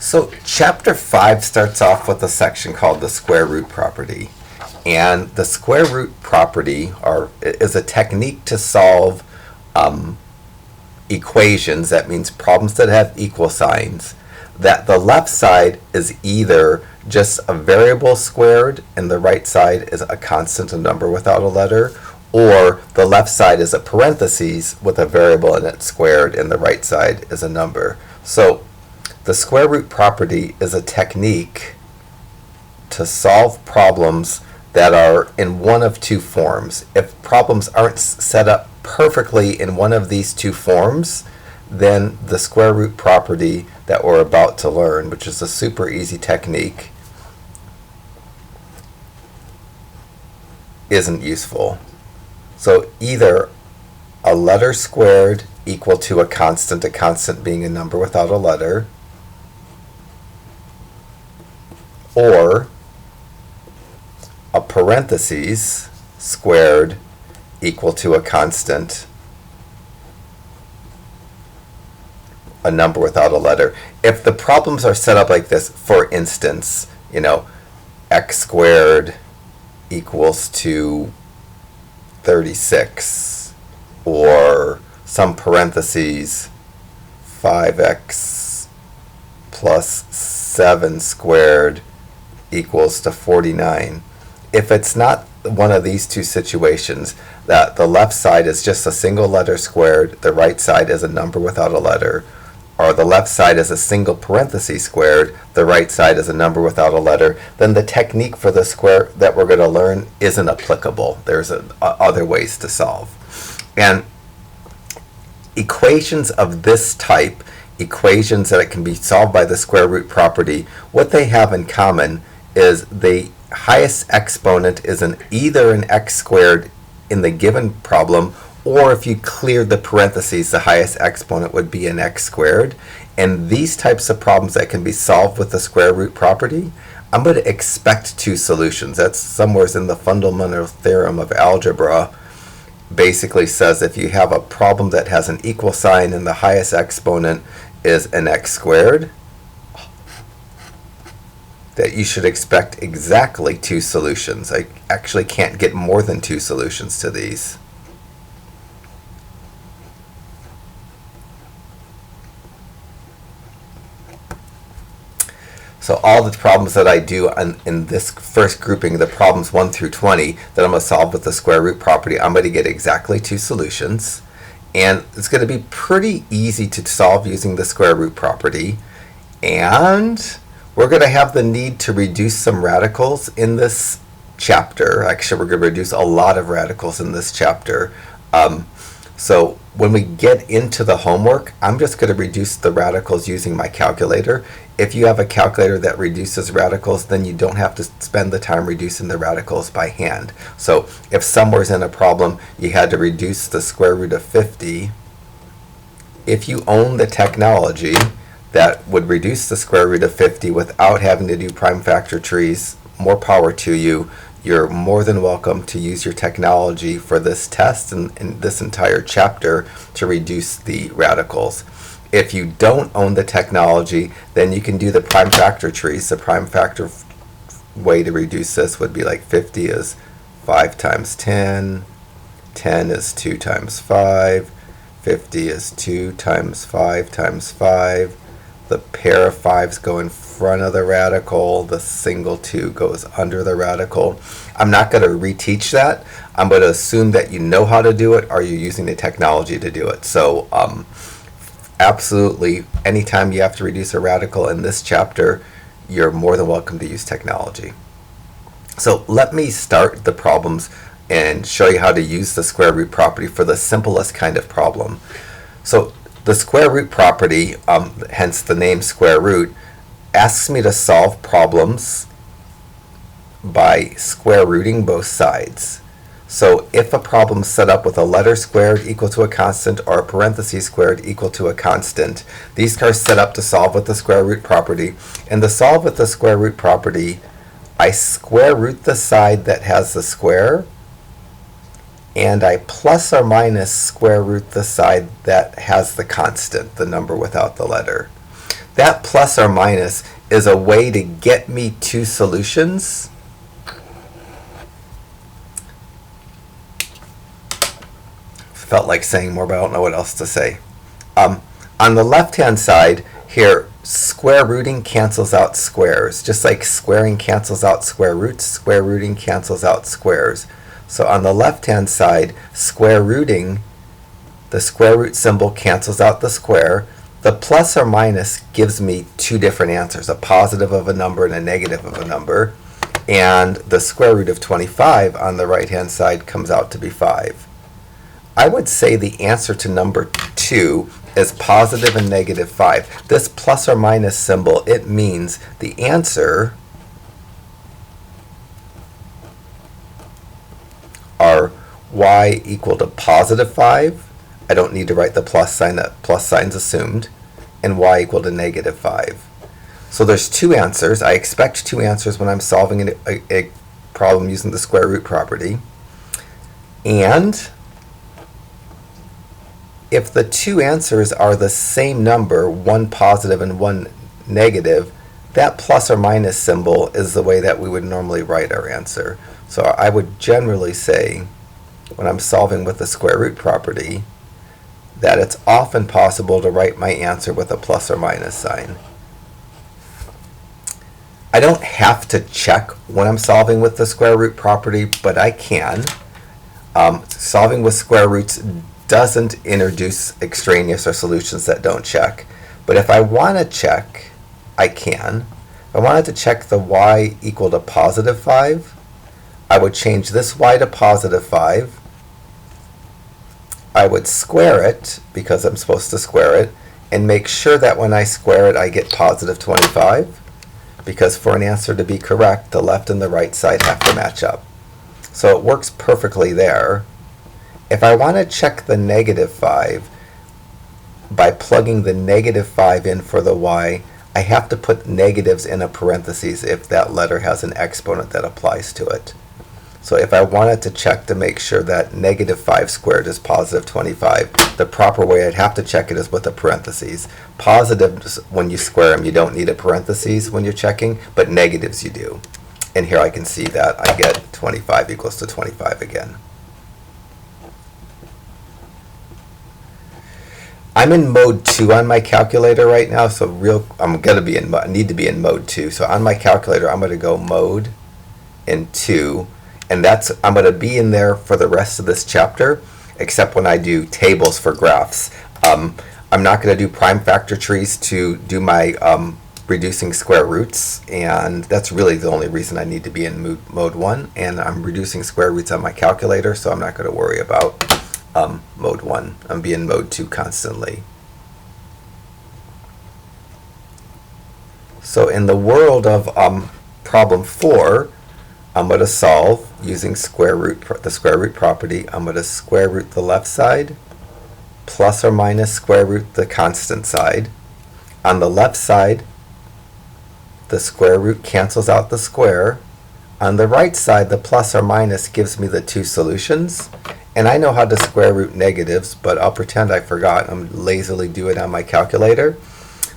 So chapter 5 starts off with a section called the square root property. And the square root property is a technique to solve equations, that means problems that have equal signs, that the left side is either just a variable squared and the right side is a constant, a number without a letter, or the left side is a parentheses with a variable in it squared and the right side is a number. So the square root property is a technique to solve problems that are in one of two forms. If problems aren't set up perfectly in one of these two forms, then the square root property that we're about to learn, which is a super easy technique, isn't useful. So either a letter squared equal to a constant being a number without a letter, or a parentheses squared equal to a constant, a number without a letter. If the problems are set up like this, for instance, x squared equals to 36, or some parentheses 5x plus 7 squared equals to 49. If it's not one of these two situations, that the left side is just a single letter squared, the right side is a number without a letter, or the left side is a single parenthesis squared, the right side is a number without a letter, then the technique for the square that we're going to learn isn't applicable. There's other ways to solve. And equations of this type, equations that can be solved by the square root property, what they have in common is the highest exponent is either an x squared in the given problem, or if you cleared the parentheses, the highest exponent would be an x squared. And these types of problems that can be solved with the square root property, I'm going to expect two solutions. That's somewhere in the fundamental theorem of algebra. Basically says if you have a problem that has an equal sign and the highest exponent is an x squared, that you should expect exactly two solutions. I actually can't get more than two solutions to these. So all the problems that I do in this first grouping, the problems 1 through 20, that I'm going to solve with the square root property, I'm going to get exactly two solutions. And it's going to be pretty easy to solve using the square root property. And we're going to have the need to reduce some radicals in this chapter. Actually, we're going to reduce a lot of radicals in this chapter. So when we get into the homework, I'm just going to reduce the radicals using my calculator. If you have a calculator that reduces radicals, then you don't have to spend the time reducing the radicals by hand. So if somewhere's in a problem, you had to reduce the square root of 50, if you own the technology that would reduce the square root of 50 without having to do prime factor trees, more power to you. You're more than welcome to use your technology for this test and this entire chapter to reduce the radicals. If you don't own the technology, then you can do the prime factor trees. The prime factor way to reduce this would be like 50 is 5 times 10, 10 is 2 times 5, 50 is 2 times 5 times 5. The pair of 5s go in front of the radical. The single 2 goes under the radical. I'm not going to reteach that. I'm going to assume that you know how to do it or you're using the technology to do it. So absolutely, anytime you have to reduce a radical in this chapter, you're more than welcome to use technology. So let me start the problems and show you how to use the square root property for the simplest kind of problem. So the square root property, hence the name square root, asks me to solve problems by square rooting both sides. So if a problem is set up with a letter squared equal to a constant or a parenthesis squared equal to a constant, these are set up to solve with the square root property. And to solve with the square root property, I square root the side that has the square, and I plus or minus square root the side that has the constant, the number without the letter. that plus or minus is a way to get me two solutions. Felt like saying more, but I don't know what else to say. On the left-hand side here, square rooting cancels out squares. Just like squaring cancels out square roots, square rooting cancels out squares. So on the left-hand side, square rooting, the square root symbol cancels out the square. The plus or minus gives me two different answers, a positive of a number and a negative of a number. And the square root of 25 on the right-hand side comes out to be 5. I would say the answer to number 2 is positive and negative 5. This plus or minus symbol, it means the answer are y equal to positive 5. I don't need to write the plus sign, that plus sign's assumed, and y equal to negative 5. So there's two answers. I expect two answers when I'm solving a problem using the square root property. And if the two answers are the same number, one positive and one negative, that plus or minus symbol is the way that we would normally write our answer. So I would generally say, when I'm solving with the square root property, that it's often possible to write my answer with a plus or minus sign. I don't have to check when I'm solving with the square root property, but I can. Solving with square roots doesn't introduce extraneous or solutions that don't check. But if I want to check, I can. If I wanted to check the y equal to positive 5, I would change this y to positive 5. I would square it, because I'm supposed to square it, and make sure that when I square it, I get positive 25. Because for an answer to be correct, the left and the right side have to match up. So it works perfectly there. If I want to check the negative 5 by plugging the negative 5 in for the y, I have to put negatives in a parentheses if that letter has an exponent that applies to it. So if I wanted to check to make sure that negative 5 squared is positive 25, the proper way I'd have to check it is with a parentheses. Positives, when you square them, you don't need a parentheses when you're checking, but negatives you do. And here I can see that I get 25 equals to 25 again. I'm in mode 2 on my calculator right now, so I'm gonna be in need to be in mode 2. So on my calculator, I'm gonna go mode and 2, and I'm gonna be in there for the rest of this chapter, except when I do tables for graphs. I'm not gonna do prime factor trees to do my reducing square roots, and that's really the only reason I need to be in mode 1. And I'm reducing square roots on my calculator, so I'm not gonna worry about mode 1. I'm being mode 2 constantly. So in the world of problem 4, I'm going to solve using the square root property. I'm going to square root the left side, plus or minus square root the constant side. On the left side, the square root cancels out the square. On the right side, the plus or minus gives me the two solutions. And I know how to square root negatives, but I'll pretend I forgot. I'm lazily do it on my calculator.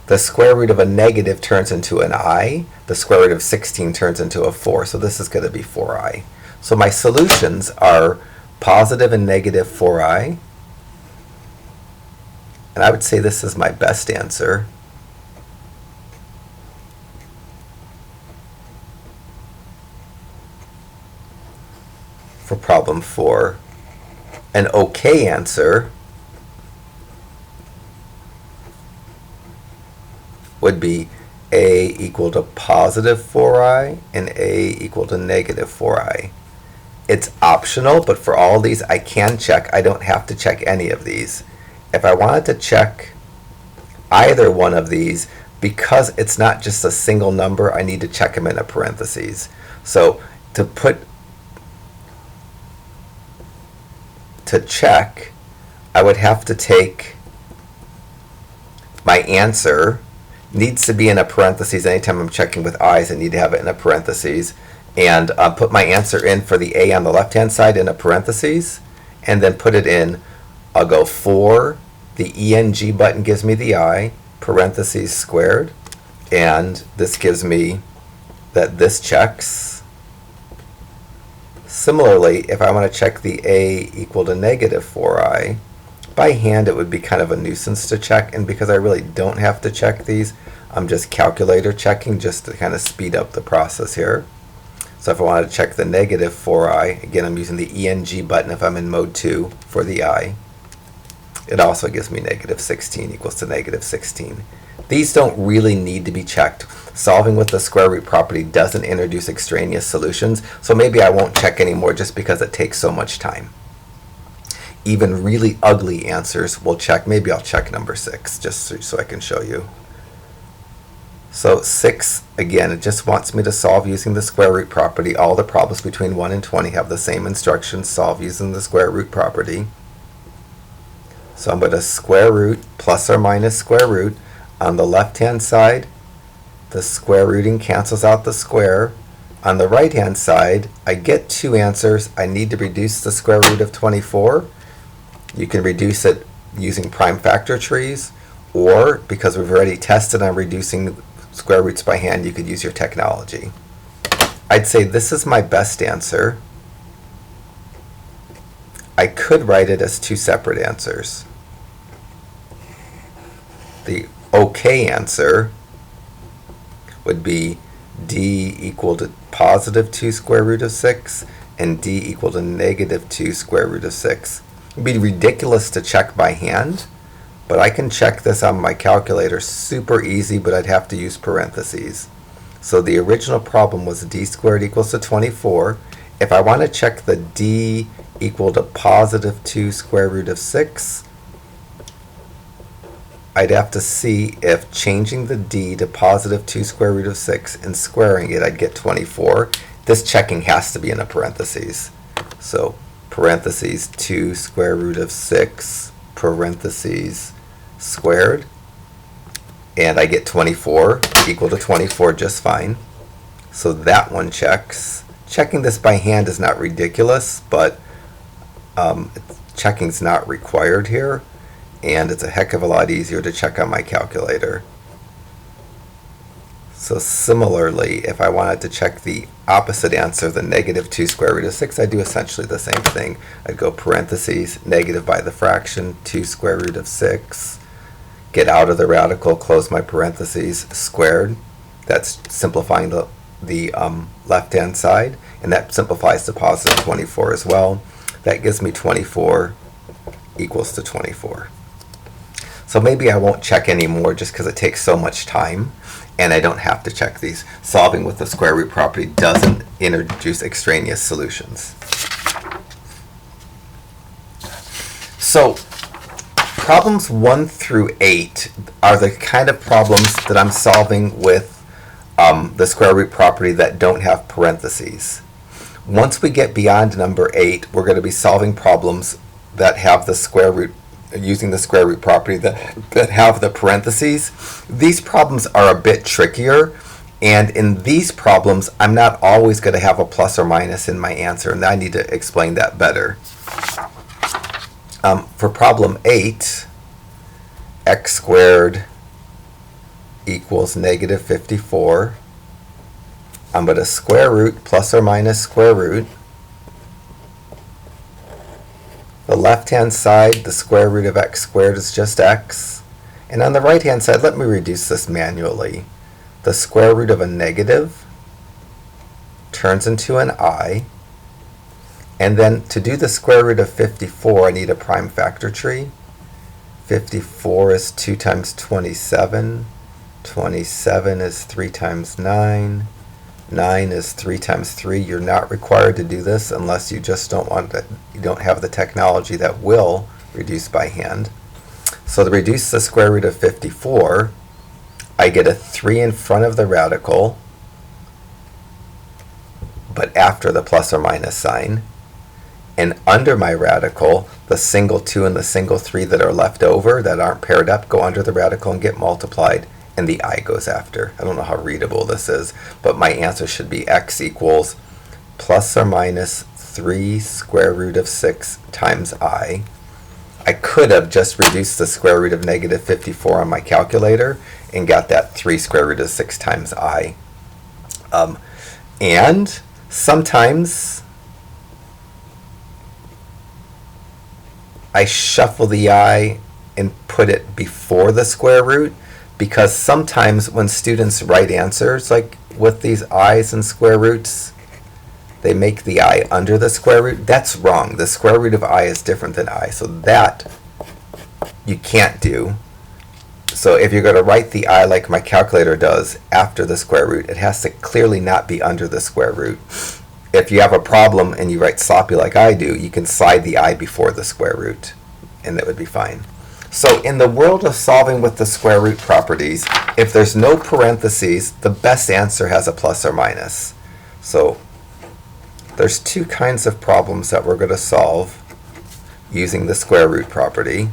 The square root of a negative turns into an I. The square root of 16 turns into a 4. So this is going to be 4i. So my solutions are positive and negative 4i. And I would say this is my best answer. For problem 4. An okay answer would be a equal to positive 4i and a equal to negative 4i. It's optional, but for all these I can check. I don't have to check any of these. If I wanted to check either one of these, because it's not just a single number, I need to check them in a parentheses. So to check, I would have to take my answer, needs to be in a parentheses. Anytime I'm checking with i's, I need to have it in a parentheses, and put my answer in for the a on the left hand side in a parentheses, and then put it in. I'll go 4, the ENG button gives me the I, parentheses squared, and this gives me that this checks. Similarly, if I want to check the a equal to negative 4i, by hand it would be kind of a nuisance to check, and because I really don't have to check these, I'm just calculator checking just to kind of speed up the process here. So if I wanted to check the negative 4i, again I'm using the ENG button if I'm in mode 2 for the I. It also gives me negative 16 equals to negative 16. These don't really need to be checked. Solving with the square root property doesn't introduce extraneous solutions, so maybe I won't check anymore just because it takes so much time. Even really ugly answers will check. Maybe I'll check number 6 just so I can show you. So 6, again, it just wants me to solve using the square root property. All the problems between 1 and 20 have the same instructions, solve using the square root property. So I'm going to square root plus or minus square root. On the left-hand side, the square rooting cancels out the square. On the right-hand side, I get 2 answers. I need to reduce the square root of 24. You can reduce it using prime factor trees, or because we've already tested on reducing square roots by hand, you could use your technology. I'd say this is my best answer. I could write it as 2 separate answers. The okay answer would be d equal to positive 2 square root of 6 and d equal to negative 2 square root of 6. It would be ridiculous to check by hand, but I can check this on my calculator super easy, but I'd have to use parentheses. So the original problem was d squared equals to 24. If I want to check the d equal to positive 2 square root of 6, I'd have to see if changing the d to positive 2 square root of 6 and squaring it, I'd get 24. This checking has to be in a parentheses. So parentheses 2 square root of 6 parentheses squared, and I get 24 equal to 24 just fine. So that one checks. Checking this by hand is not ridiculous, but checking's not required here, and it's a heck of a lot easier to check on my calculator. So similarly, if I wanted to check the opposite answer, the negative 2 square root of 6, I'd do essentially the same thing. I'd go parentheses, negative by the fraction, 2 square root of 6, get out of the radical, close my parentheses, squared. That's simplifying the left-hand side, and that simplifies to positive 24 as well. That gives me 24 equals to 24. So maybe I won't check anymore just because it takes so much time, and I don't have to check these. Solving with the square root property doesn't introduce extraneous solutions. So problems 1 through 8 are the kind of problems that I'm solving with the square root property that don't have parentheses. Once we get beyond number 8, we're going to be solving problems that have the square root, using the square root property that have the parentheses. These problems are a bit trickier, and in these problems I'm not always going to have a plus or minus in my answer, and I need to explain that better. For problem 8, x squared equals negative 54. I'm going to square root plus or minus square root. The left-hand side, the square root of x squared is just x. And on the right-hand side, let me reduce this manually. The square root of a negative turns into an I. And then to do the square root of 54, I need a prime factor tree. 54 is 2 times 27. 27 is 3 times 9. 9 is 3 times 3. You're not required to do this unless you just don't want that. You don't have the technology that will reduce by hand. So to reduce the square root of 54, I get a 3 in front of the radical, but after the plus or minus sign. And under my radical, the single 2 and the single 3 that are left over that aren't paired up go under the radical and get multiplied, and the I goes after. I don't know how readable this is, but my answer should be x equals plus or minus 3 square root of 6 times I. I could have just reduced the square root of negative 54 on my calculator and got that 3 square root of 6 times I. And sometimes I shuffle the I and put it before the square root, because sometimes when students write answers like with these i's and square roots, they make the I under the square root. That's wrong. The square root of I is different than I. So that you can't do. So if you're going to write the I like my calculator does after the square root, it has to clearly not be under the square root. If you have a problem and you write sloppy like I do, you can slide the I before the square root, and that would be fine. So in the world of solving with the square root properties, if there's no parentheses, the best answer has a plus or minus. So there's two kinds of problems that we're going to solve using the square root property.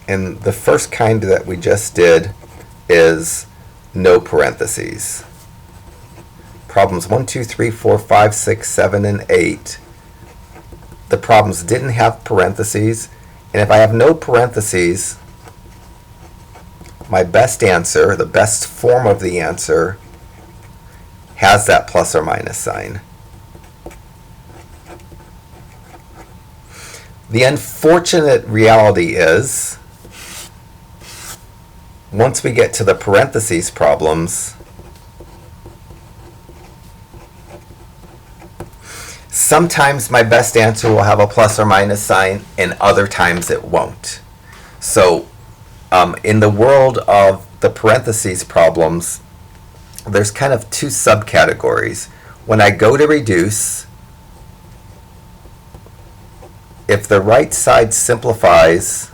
And the first kind that we just did is no parentheses. Problems 1, 2, 3, 4, 5, 6, 7, and 8. The problems didn't have parentheses, and if I have no parentheses, my best answer, the best form of the answer, has that plus or minus sign. The unfortunate reality is, once we get to the parentheses problems, sometimes my best answer will have a plus or minus sign, and other times it won't. So in the world of the parentheses problems, there's kind of two subcategories. When I go to reduce, if the right side simplifies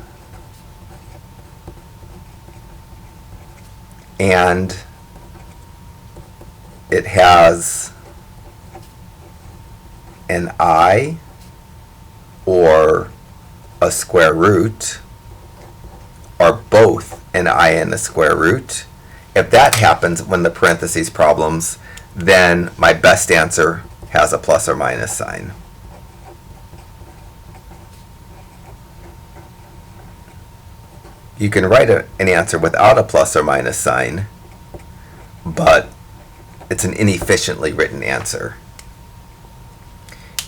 and it has an I or a square root, or both an I and a square root, if that happens when the parentheses problems, then my best answer has a plus or minus sign. You can write an answer without a plus or minus sign, but it's an inefficiently written answer.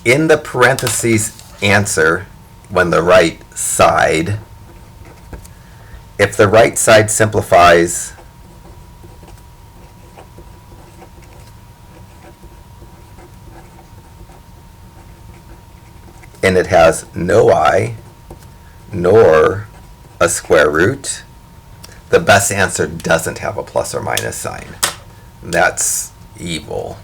In the parentheses answer, when the right side, if the right side simplifies and it has no I nor a square root, the best answer doesn't have a plus or minus sign. That's evil.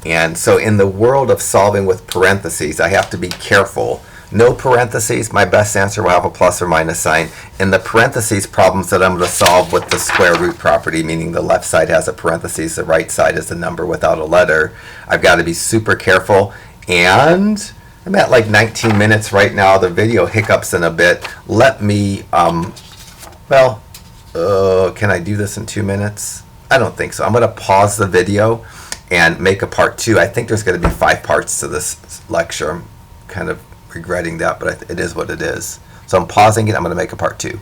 And so in the world of solving with parentheses, I have to be careful. No parentheses, my best answer will have a plus or minus sign. In the parentheses problems that I'm going to solve with the square root property, meaning the left side has a parentheses, the right side is a number without a letter, I've got to be super careful. And I'm at like 19 minutes right now. The video hiccups in a bit. Let me, can I do this in 2 minutes? I don't think so. I'm going to pause the video and make a part 2. I think there's going to be 5 parts to this lecture. I'm kind of regretting that, but it is what it is. So I'm pausing it. I'm going to make a part 2.